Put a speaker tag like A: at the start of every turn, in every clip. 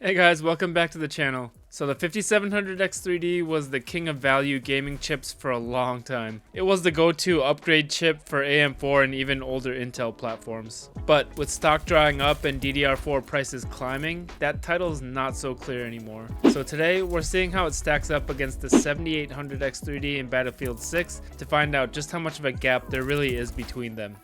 A: Hey guys, welcome back to the channel. So the 5700X3D was the king of value gaming chips for a long time. It was the go-to upgrade chip for AM4 and even older Intel platforms. But with stock drying up and DDR4 prices climbing, that title is not so clear anymore. So today we're seeing how it stacks up against the 7800X3D in Battlefield 6 to find out just how much of a gap there really is between them.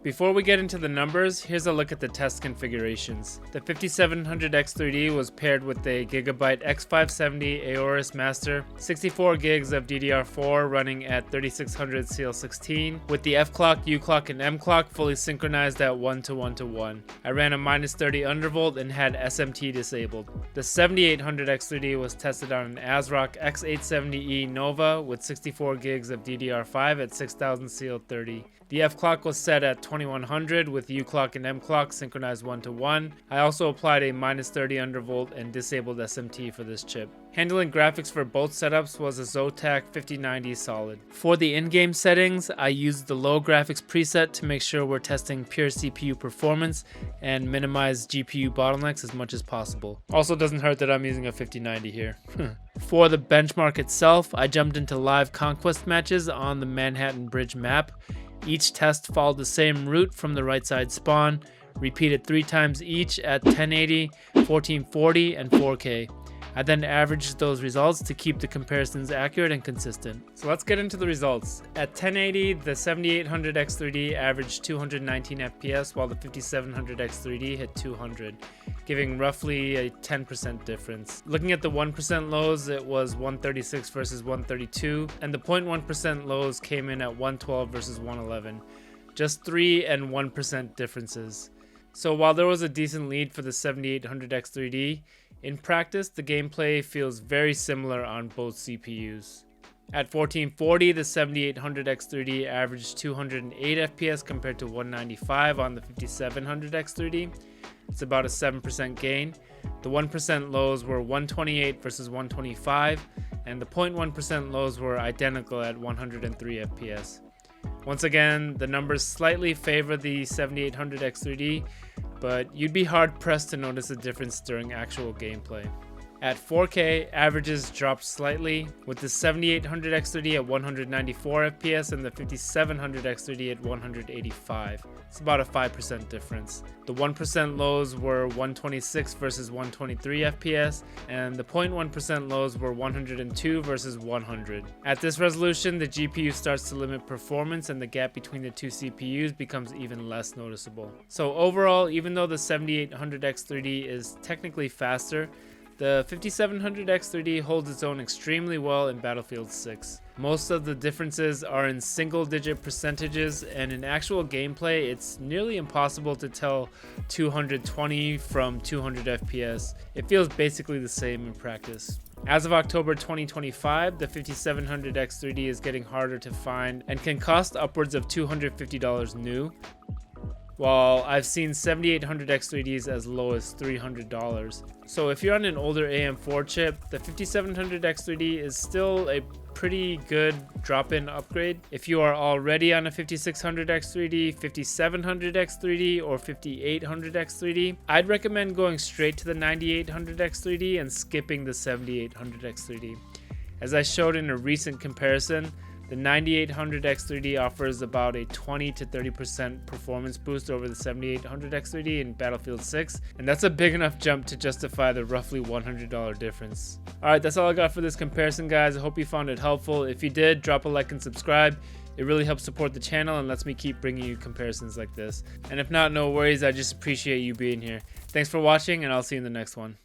A: Before we get into the numbers, here's a look at the test configurations. The 5700X3D was paired with a Gigabyte X570 Aorus Master, 64 gigs of DDR4 running at 3600 CL16, with the F-clock, U-clock, and M-clock fully synchronized at 1:1:1. I ran a -30 undervolt and had SMT disabled. The 7800X3D was tested on an ASRock X870E Nova with 64 gigs of DDR5 at 6000 CL30. The F-clock was set at 2100 with U-clock and M-clock synchronized 1:1. I also applied a -30 undervolt and disabled SMT for this chip. Handling graphics for both setups was a Zotac 5090 solid. For the in-game settings, I used the low graphics preset to make sure we're testing pure CPU performance and minimize GPU bottlenecks as much as possible. Also doesn't hurt that I'm using a 5090 here. For the benchmark itself, I jumped into live conquest matches on the Manhattan Bridge map. Each test followed the same route from the right side spawn, repeated 3 times each at 1080, 1440, and 4K. I then averaged those results to keep the comparisons accurate and consistent. So let's get into the results. At 1080, the 7800X3D averaged 219 FPS while the 5700X3D hit 200, giving roughly a 10% difference. Looking at the 1% lows, it was 136 versus 132, and the 0.1% lows came in at 112 versus 111. Just 3 and 1% differences. So while there was a decent lead for the 7800X3D, in practice, the gameplay feels very similar on both CPUs. At 1440, the 7800X3D averaged 208 FPS compared to 195 on the 5700X3D. It's about a 7% gain. The 1% lows were 128 versus 125, and the 0.1% lows were identical at 103 FPS. Once again, the numbers slightly favor the 7800X3D, but you'd be hard-pressed to notice a difference during actual gameplay. At 4K, averages dropped slightly, with the 7800X3D at 194 FPS and the 5700X3D at 185. It's about a 5% difference. The 1% lows were 126 versus 123 FPS, and the 0.1% lows were 102 versus 100. At this resolution, the GPU starts to limit performance and the gap between the two CPUs becomes even less noticeable. So overall, even though the 7800X3D is technically faster, the 5700X3D holds its own extremely well in Battlefield 6. Most of the differences are in single-digit percentages, and in actual gameplay, it's nearly impossible to tell 220 from 200 FPS. It feels basically the same in practice. As of October 2025, the 5700X3D is getting harder to find and can cost upwards of $250 new, while I've seen 7800X3Ds as low as $300. So if you're on an older AM4 chip, the 5700X3D is still a pretty good drop-in upgrade. If you are already on a 5600X3D, 5700X3D, or 5800X3D, I'd recommend going straight to the 9800X3D and skipping the 7800X3D. As I showed in a recent comparison, the 9800X3D offers about a 20 to 30% performance boost over the 7800X3D in Battlefield 6, and that's a big enough jump to justify the roughly $100 difference. Alright, that's all I got for this comparison, guys. I hope you found it helpful. If you did, drop a like and subscribe. It really helps support the channel and lets me keep bringing you comparisons like this. And if not, no worries, I just appreciate you being here. Thanks for watching, and I'll see you in the next one.